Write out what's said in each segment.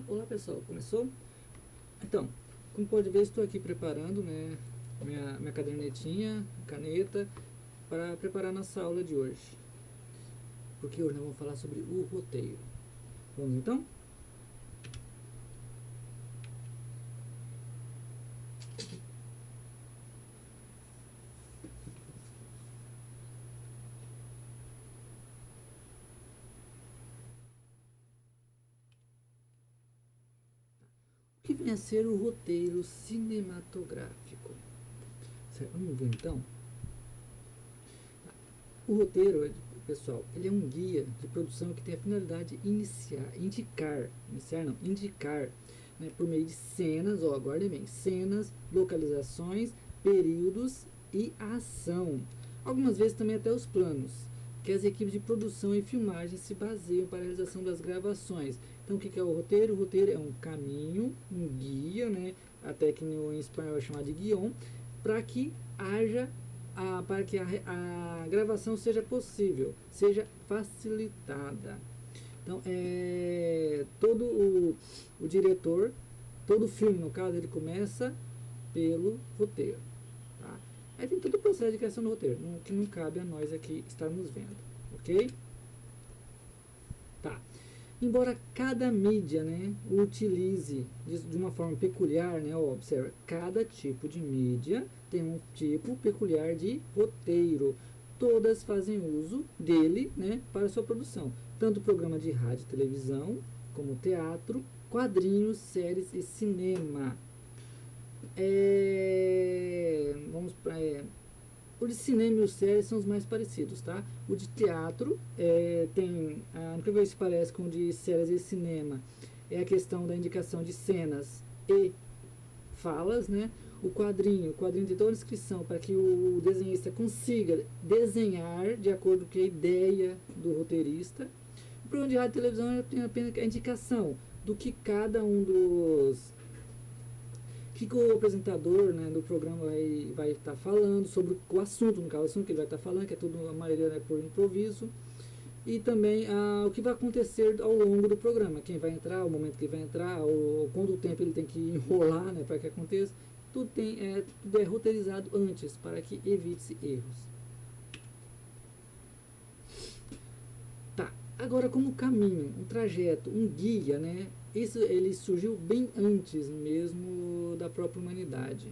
Olá pessoal, começou? Então, como pode ver, estou aqui preparando, né, minha cadernetinha, caneta, para preparar nossa aula de hoje. Porque hoje nós vamos falar sobre o roteiro. Vamos então? O que vem a ser o roteiro cinematográfico? Certo, vamos ver então? O roteiro, pessoal, ele é um guia de produção que tem a finalidade de indicar, né, por meio de cenas, aguardem bem, cenas, localizações, períodos e ação. Algumas vezes também até os planos, que as equipes de produção e filmagem se baseiam para a realização das gravações. Então, o que é o roteiro? O roteiro é um caminho, um guia, né, até que em espanhol é chamado de guion, para que haja para que a gravação seja possível, seja facilitada. Então, todo o diretor, todo filme, no caso, ele começa pelo roteiro. Tá? Aí tem todo o processo de criação do roteiro, que não cabe a nós aqui estarmos vendo. Ok? Tá. Embora cada mídia, né, utilize de uma forma peculiar, né, observa, cada tipo de mídia tem um tipo peculiar de roteiro. Todas fazem uso dele, né, para sua produção. Tanto programa de rádio e televisão, como teatro, quadrinhos, séries e cinema. O de cinema e os séries são os mais parecidos, tá? O de teatro tem, a única coisa que se parece com o de séries e cinema é a questão da indicação de cenas e falas, né? O quadrinho tem toda a descrição para que o desenhista consiga desenhar de acordo com a ideia do roteirista. O programa de rádio e televisão tem apenas a indicação do que cada um dos que o apresentador, né, do programa vai estar falando sobre o assunto, no caso, o assunto que ele vai estar falando, que é tudo, a maioria é por improviso, e também o que vai acontecer ao longo do programa, quem vai entrar, o momento que vai entrar, ou quanto tempo ele tem que enrolar, né, para que aconteça, tudo é roteirizado antes, para que evite-se erros. Tá, agora como caminho, um trajeto, um guia, né, isso ele surgiu bem antes mesmo da própria humanidade,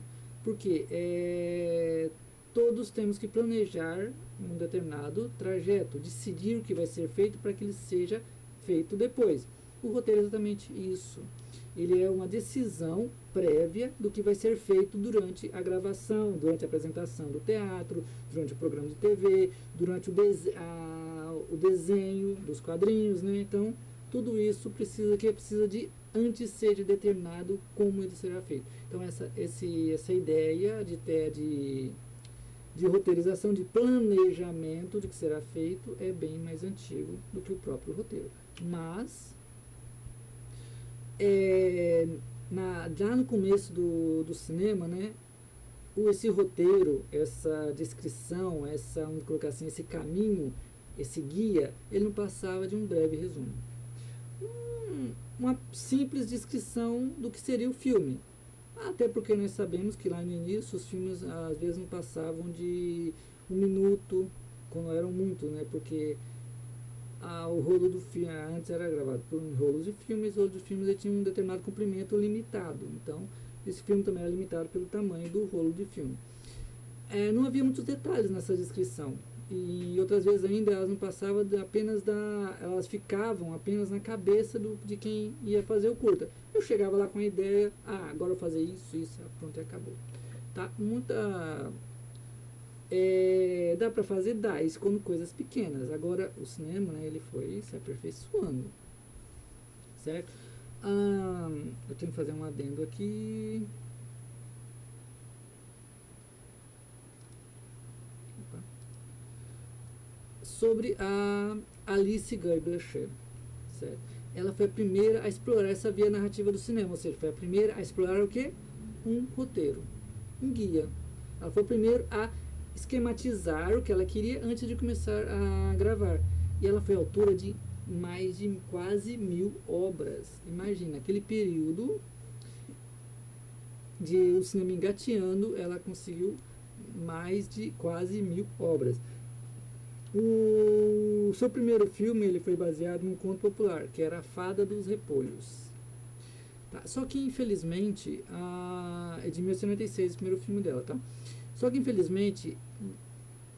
porque todos temos que planejar um determinado trajeto, decidir o que vai ser feito para que ele seja feito depois. O roteiro é exatamente isso. Ele é uma decisão prévia do que vai ser feito durante a gravação, durante a apresentação do teatro, durante o programa de TV, durante o desenho dos quadrinhos, né? Então, tudo isso precisa de antes ser determinado como ele será feito. Então, essa ideia de roteirização, de planejamento de que será feito é bem mais antigo do que o próprio roteiro. Mas, já no começo do cinema, né, esse roteiro, essa descrição, vamos colocar assim, esse caminho, esse guia, ele não passava de um breve resumo. Uma simples descrição do que seria o filme. Até porque nós sabemos que lá no início os filmes às vezes não passavam de 1 minuto, quando eram muito, né? Porque o rolo do filme antes era gravado por rolos de filmes, os outros filmes tinham um determinado comprimento limitado. Então, esse filme também era limitado pelo tamanho do rolo de filme. Não havia muitos detalhes nessa descrição. E outras vezes ainda elas não passavam elas ficavam apenas na cabeça de quem ia fazer o curta. Eu chegava lá com a ideia, agora eu vou fazer isso, pronto, e acabou. Tá? Dá para fazer? Dá, isso como coisas pequenas. Agora o cinema, né, ele foi se aperfeiçoando, certo? Eu tenho que fazer um adendo aqui. Sobre a Alice Guy Blaché, certo? Ela foi a primeira a explorar essa via narrativa do cinema, ou seja, foi a primeira a explorar o quê? Um roteiro, um guia. Ela foi a primeira a esquematizar o que ela queria antes de começar a gravar. E ela foi autora de mais de quase 1000 obras. Imagina, aquele período de o cinema engateando, ela conseguiu mais de quase 1000 obras. O seu primeiro filme ele foi baseado num conto popular, que era A Fada dos Repolhos. Tá? Só que infelizmente, é de 1996 o primeiro filme dela, tá? Só que infelizmente,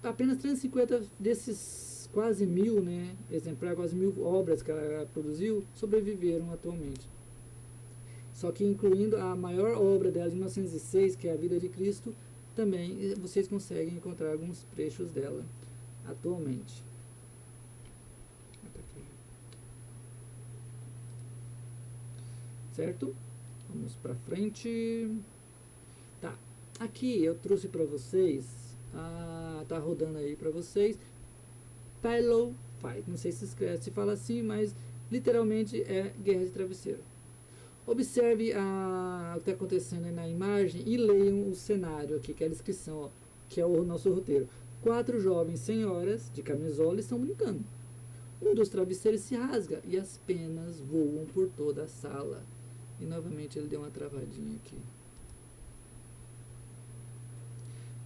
apenas 350 desses quase 1000, né, exemplares, quase 1000 obras que ela produziu, sobreviveram atualmente. Só que incluindo a maior obra dela de 1906, que é A Vida de Cristo, também vocês conseguem encontrar alguns trechos dela atualmente. Certo? Vamos para frente. Tá. Aqui eu trouxe para vocês, tá rodando aí para vocês, Pillow Fight. Não sei se escreve, se fala assim, mas literalmente é Guerra de Travesseiro. Observe o que está acontecendo aí na imagem e leiam o cenário aqui, que é a descrição, ó, que é o nosso roteiro. 4 jovens senhoras de camisola estão brincando. Um dos travesseiros se rasga e as penas voam por toda a sala. E novamente ele deu uma travadinha aqui.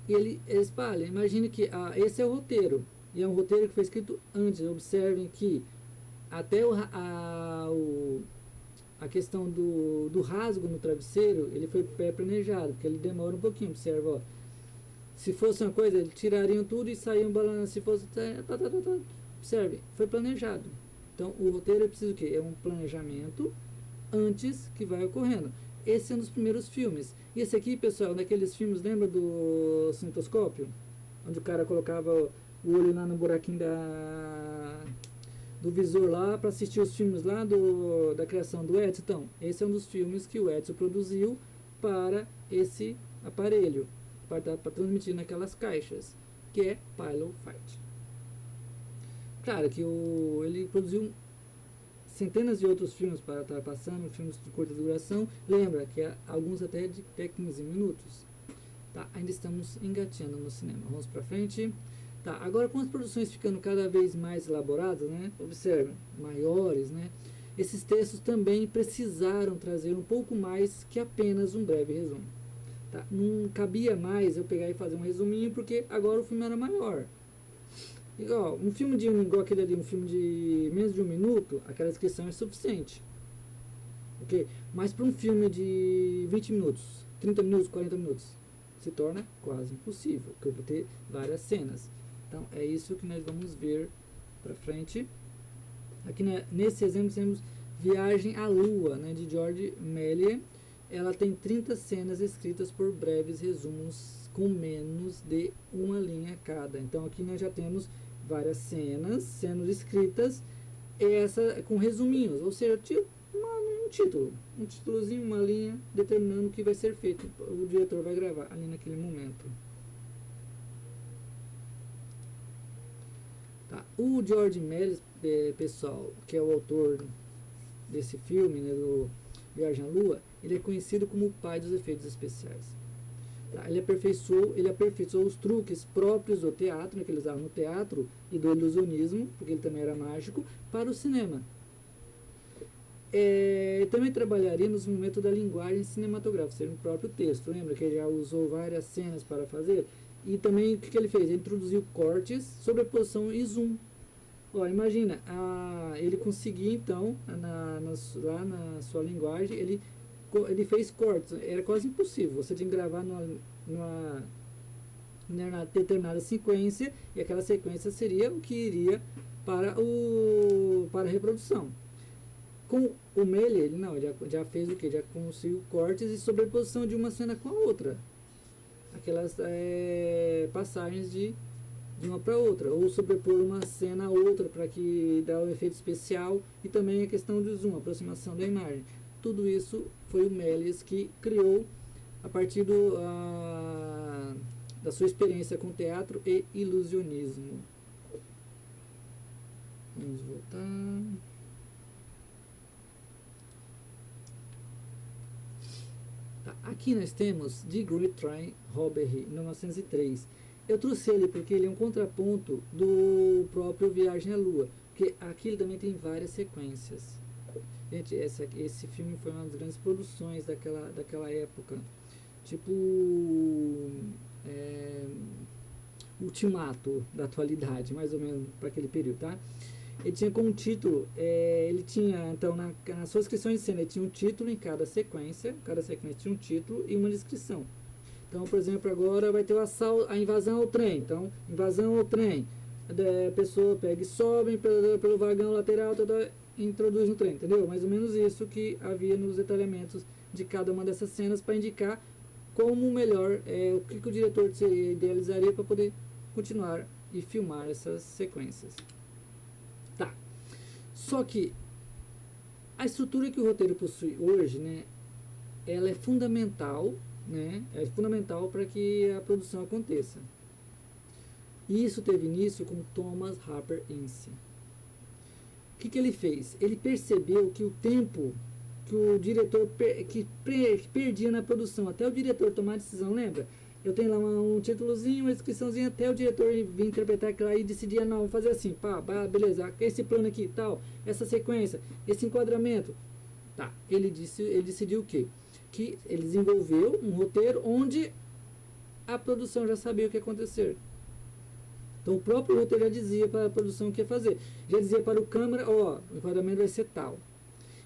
E ele espalha. Imagine que esse é o roteiro. E é um roteiro que foi escrito antes. Observem que até a questão do rasgo no travesseiro, ele foi pré-planejado, porque ele demora um pouquinho. Observa, ó. Se fosse uma coisa, eles tirariam tudo e saíam balançando. Se fosse... Observe, foi planejado. Então, o roteiro é preciso o quê? É um planejamento antes que vai ocorrendo. Esse é um dos primeiros filmes. E esse aqui, pessoal, daqueles filmes, lembra do cinetoscópio? Onde o cara colocava o olho lá no buraquinho do visor lá para assistir os filmes lá da criação do Edson. Então, esse é um dos filmes que o Edson produziu para esse aparelho, para transmitir naquelas caixas, que é Pillow Fight. Claro que ele produziu centenas de outros filmes para estar passando, filmes de curta duração. Lembra que alguns até de 15 minutos. Tá, ainda estamos engateando no cinema. Vamos para frente. Tá, agora com as produções ficando cada vez mais elaboradas, né? Observe, maiores, né? Esses textos também precisaram trazer um pouco mais que apenas um breve resumo. Tá? Não cabia mais eu pegar e fazer um resuminho, porque agora o filme era maior. Igual, igual aquele ali, um filme de menos de 1 minuto, aquela descrição é suficiente. Ok? Mas para um filme de 20 minutos, 30 minutos, 40 minutos, se torna quase impossível, porque eu vou ter várias cenas. Então, é isso que nós vamos ver para frente. Aqui nesse exemplo temos Viagem à Lua, né, de George Méliès. Ela tem 30 cenas escritas por breves resumos com menos de uma linha cada. Então, aqui nós já temos várias cenas sendo escritas, essa com resuminhos, ou seja, um títulozinho, uma linha determinando o que vai ser feito. O diretor vai gravar ali naquele momento. Tá. O George Méliès, pessoal, que é o autor desse filme, né, do Viagem à Lua, ele é conhecido como o pai dos efeitos especiais. Tá? Ele aperfeiçoou os truques próprios do teatro, né, que ele usava no teatro, e do ilusionismo, porque ele também era mágico, para o cinema. Também trabalharia no desenvolvimento da linguagem cinematográfica, seja no próprio texto. Lembra que ele já usou várias cenas para fazer? E também o que ele fez? Ele introduziu cortes, sobreposição e zoom. Ó, imagina, ele conseguia então, lá na sua linguagem, ele fez cortes. Era quase impossível. Você tinha que gravar numa determinada sequência, e aquela sequência seria o que iria para a reprodução. Com o Méliès, ele já fez o que? Já conseguiu cortes e sobreposição de uma cena com a outra. Aquelas passagens de uma para outra, ou sobrepor uma cena a outra para que dá o efeito especial, e também a questão do zoom, aproximação da imagem. Tudo isso foi o Méliès que criou a partir da sua experiência com teatro e ilusionismo. Vamos voltar. Tá, aqui nós temos The Great Train Robbery, 1903. Eu trouxe ele porque ele é um contraponto do próprio Viagem à Lua. Porque aquilo também tem várias sequências. Gente, esse filme foi uma das grandes produções daquela época. Tipo, é, Ultimato da atualidade, mais ou menos para aquele período, tá? Ele tinha como título, ele tinha, então, nas suas descrições de cena, ele tinha um título em cada sequência tinha um título e uma descrição. Então, por exemplo, agora vai ter a invasão ao trem. Então, invasão ao trem. A pessoa pega e sobe pelo vagão lateral, introduz no trem, entendeu? Mais ou menos isso que havia nos detalhamentos de cada uma dessas cenas para indicar como melhor, o que o diretor idealizaria para poder continuar e filmar essas sequências. Tá. Só que a estrutura que o roteiro possui hoje, né, ela é fundamental, né, para que a produção aconteça. E isso teve início com Thomas Harper Ince. O que ele fez? Ele percebeu que o tempo que o diretor perdia na produção, até o diretor tomar a decisão, lembra? Eu tenho lá um títulozinho, uma descriçãozinha, até o diretor vir interpretar aquilo aí e decidir, não, vou fazer assim, pá, beleza, esse plano aqui, tal, essa sequência, esse enquadramento. Tá, ele decidiu o quê? Que ele desenvolveu um roteiro onde a produção já sabia o que ia acontecer. Então o próprio roteiro já dizia para a produção o que ia fazer. Já dizia para o câmera, o enquadramento vai ser tal.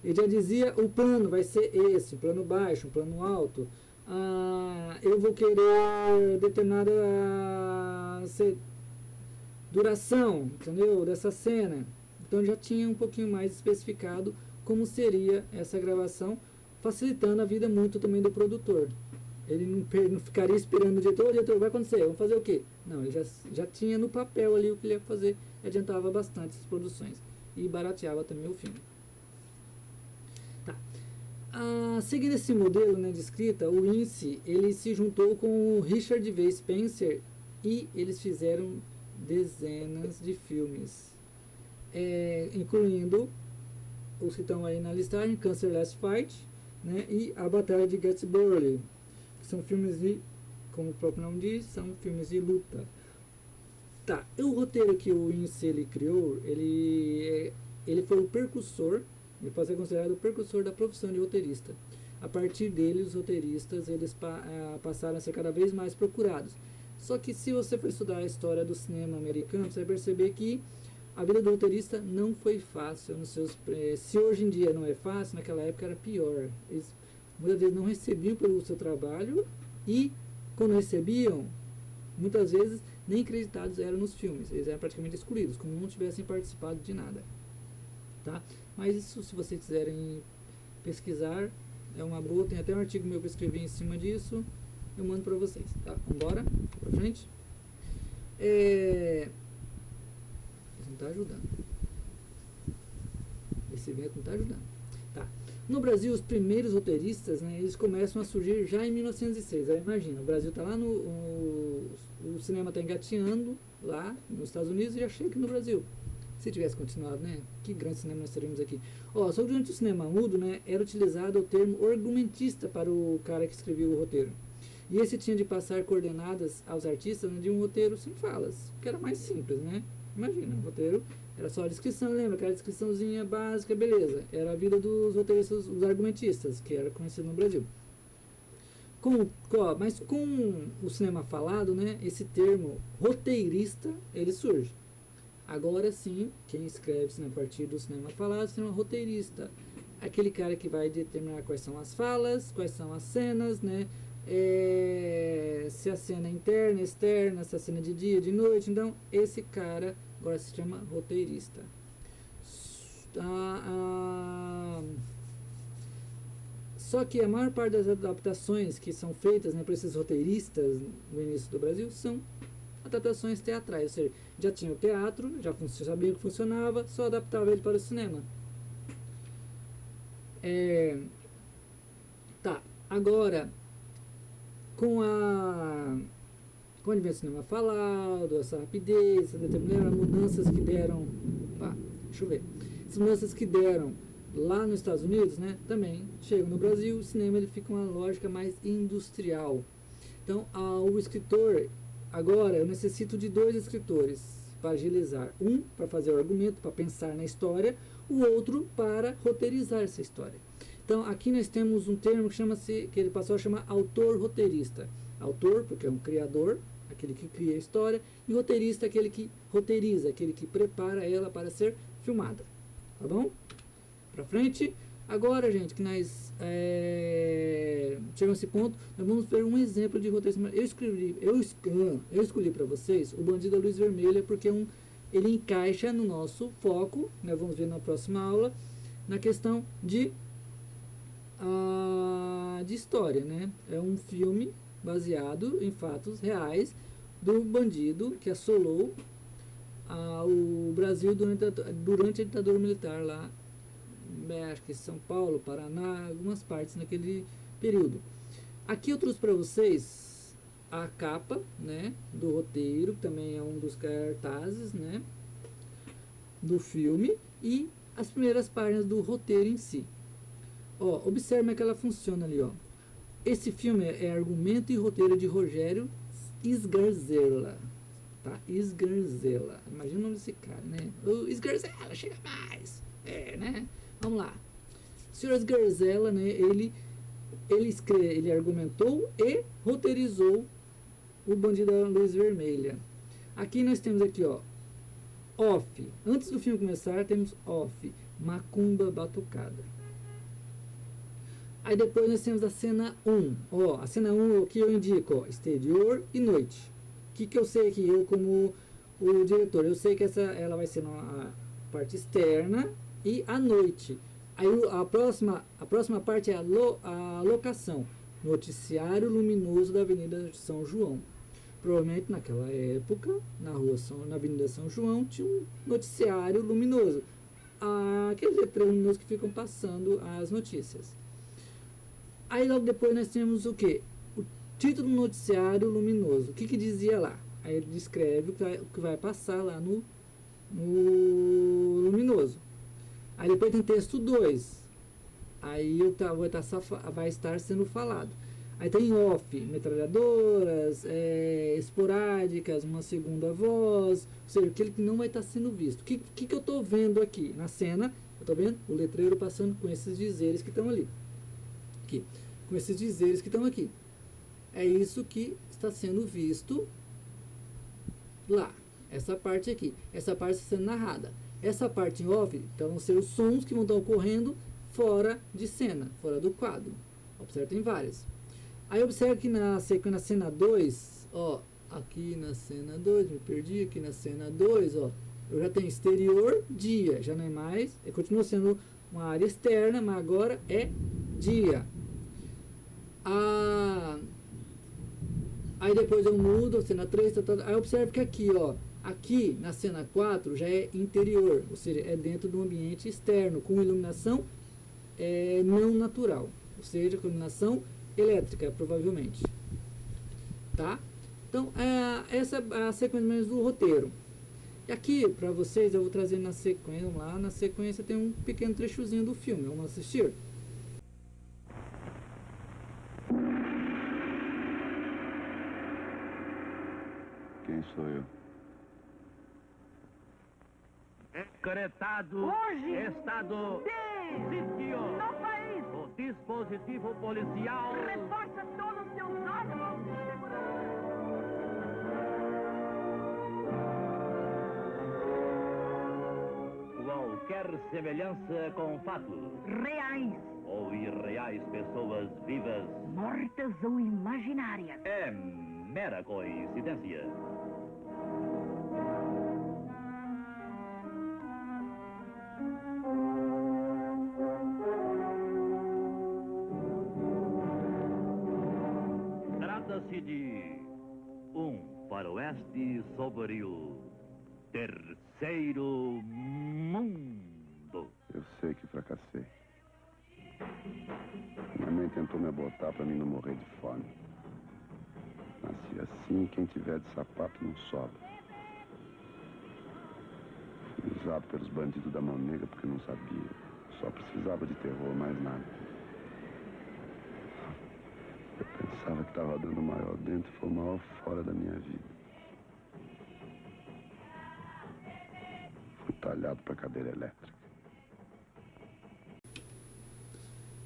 Ele já dizia, o plano vai ser esse, um plano baixo, um plano alto. Eu vou querer determinada duração, entendeu? Dessa cena. Então já tinha um pouquinho mais especificado como seria essa gravação, facilitando a vida muito também do produtor. Ele não ficaria esperando o diretor, vai acontecer, vamos fazer o quê? Não, ele já tinha no papel ali o que ele ia fazer, adiantava bastante essas produções e barateava também o filme. Tá. Seguindo esse modelo, né, de escrita, o Ince, ele se juntou com o Richard V. Spencer e eles fizeram dezenas de filmes, incluindo os que estão aí na listagem, Cancer Last Fight, né, e A Batalha de Gettysburg. São filmes de, como o próprio nome diz, são filmes de luta. Tá, o roteiro que o Ince ele criou, ele foi o precursor, ele pode ser considerado o precursor da profissão de roteirista. A partir dele, os roteiristas eles passaram a ser cada vez mais procurados. Só que se você for estudar a história do cinema americano, você vai perceber que a vida do roteirista não foi fácil. Se hoje em dia não é fácil, naquela época era pior. Eles muitas vezes não recebiam pelo seu trabalho e, quando recebiam, muitas vezes nem acreditados eram nos filmes. Eles eram praticamente excluídos, como não tivessem participado de nada. Tá? Mas isso, se vocês quiserem pesquisar, é uma boa. Tem até um artigo meu que eu escrevi em cima disso. Eu mando para vocês. Tá? Vambora? Pra frente. Isso não está ajudando. Esse evento não está ajudando. Tá. No Brasil, os primeiros roteiristas, né, eles começam a surgir já em 1906. Aí, imagina, o Brasil está lá o cinema está engateando lá nos Estados Unidos e já chega aqui no Brasil. Se tivesse continuado, né? Que grande cinema nós teríamos aqui. Só que durante o cinema mudo, né, era utilizado o termo argumentista para o cara que escrevia o roteiro. E esse tinha de passar coordenadas aos artistas, né, de um roteiro sem falas, que era mais simples, né? Imagina, o roteiro era só a descrição, lembra? Aquela descriçãozinha básica, beleza. Era a vida dos roteiristas, os argumentistas, que era conhecido no Brasil. Mas com o cinema falado, né, esse termo roteirista, ele surge. Agora sim, quem escreve a partir do cinema falado se chama roteirista. Aquele cara que vai determinar quais são as falas, quais são as cenas, né? Se a cena é interna, externa, se a cena é de dia, de noite. Então, esse cara agora se chama roteirista. Só que a maior parte das adaptações que são feitas, né, por esses roteiristas no início do Brasil são adaptações teatrais, ou seja, já tinha o teatro, já sabia que funcionava, só adaptava ele para o cinema. Tá, agora, com o advento do cinema falado, essa rapidez, essa determinada mudanças que deram, deixa eu ver, as mudanças que deram lá nos Estados Unidos, né, também chegam no Brasil, o cinema ele fica uma lógica mais industrial. Então, o escritor, agora eu necessito de 2 escritores. para agilizar. Um para fazer o argumento, para pensar na história, o outro para roteirizar essa história. Então aqui nós temos um termo que ele passou a chamar autor-roteirista. Autor, porque é um criador, aquele que cria a história, e roteirista, aquele que roteiriza, aquele que prepara ela para ser filmada. Tá bom? Para frente. Agora, gente, que nós chegamos a esse ponto, nós vamos ver um exemplo de roteiro. Eu escolhi para vocês o Bandido da Luz Vermelha, porque ele encaixa no nosso foco, nós vamos ver na próxima aula, na questão de história, né? É um filme baseado em fatos reais do bandido que assolou o Brasil durante a ditadura militar lá, acho que São Paulo, Paraná, algumas partes naquele período. Aqui eu trouxe para vocês a capa, né, do roteiro, que também é um dos cartazes, né, do filme, e as primeiras páginas do roteiro em si. Ó, observe como é que ela funciona ali, ó. Esse filme é argumento e roteiro de Rogério Sgarzela, tá? Sgarzela, imagina o nome desse cara, né? O Sgarzela, chega mais, né? Vamos lá. O senhor Sgarzela, né, ele argumentou e roteirizou o Bandido da Luz Vermelha. Aqui nós temos aqui, ó, off. Antes do filme começar, temos off, macumba batucada. Aí depois nós temos a cena 1. Ó, a cena 1 aqui eu indico, ó, exterior e noite. O que eu sei aqui, eu como o diretor, eu sei que ela vai ser na parte externa e à noite. Aí a próxima parte é a locação. Noticiário luminoso da Avenida São João. Provavelmente naquela época, na Avenida São João, tinha um noticiário luminoso. Aqueles letreiros luminosos que ficam passando as notícias. Aí logo depois nós temos o que? O título do noticiário luminoso. O que dizia lá? Aí ele descreve o que vai passar lá no luminoso. Aí depois tem texto 2. Aí vai estar sendo falado. Aí tem off, metralhadoras, esporádicas, uma segunda voz, ou seja, aquele que não vai estar sendo visto. O que eu estou vendo aqui na cena? Eu estou vendo o letreiro passando com esses dizeres que estão ali. Aqui, com esses dizeres que estão aqui. É isso que está sendo visto lá. Essa parte aqui. Essa parte está sendo narrada. Essa parte em off, então vão ser os sons que vão estar ocorrendo fora de cena, fora do quadro. Observe, tem várias. Aí observe que na cena 2, ó, aqui na cena 2, me perdi, aqui na cena 2, ó, eu já tenho exterior, dia, já não é mais, continua sendo uma área externa, mas agora é dia. Aí depois eu mudo, cena 3, aí observe que aqui, ó, aqui na cena 4 já é interior, ou seja, é dentro do ambiente externo, com iluminação não natural, ou seja, com iluminação elétrica, provavelmente. Tá? Então, essa é a sequência mesmo do roteiro. E aqui, para vocês, eu vou trazer na sequência, vamos lá, na sequência tem um pequeno trechozinho do filme, vamos assistir? Quem sou eu? Decretado hoje, estado de sítio no país, o dispositivo policial reforça todos os seus órgãos de segurança. Qualquer semelhança com fatos Reais, ou irreais pessoas vivas mortas ou imaginárias, é mera coincidência. Trata-se de um faroeste sobre o terceiro mundo. Eu sei que fracassei. Minha mãe tentou me abortar para mim não morrer de fome. Nasci assim, quem tiver de sapato não sobra. Fui usado pelos bandidos da mão negra porque não sabia. Só precisava de terror, mais nada. Eu pensava que estava dando o maior dentro e foi o maior fora da minha vida. talhado para cadeira elétrica.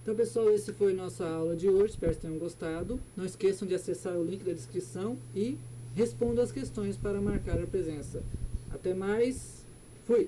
Então, pessoal, esse foi nossa aula de hoje. Espero que tenham gostado. Não esqueçam de acessar o link da descrição e respondam as questões para marcar a presença. Até mais. Fui!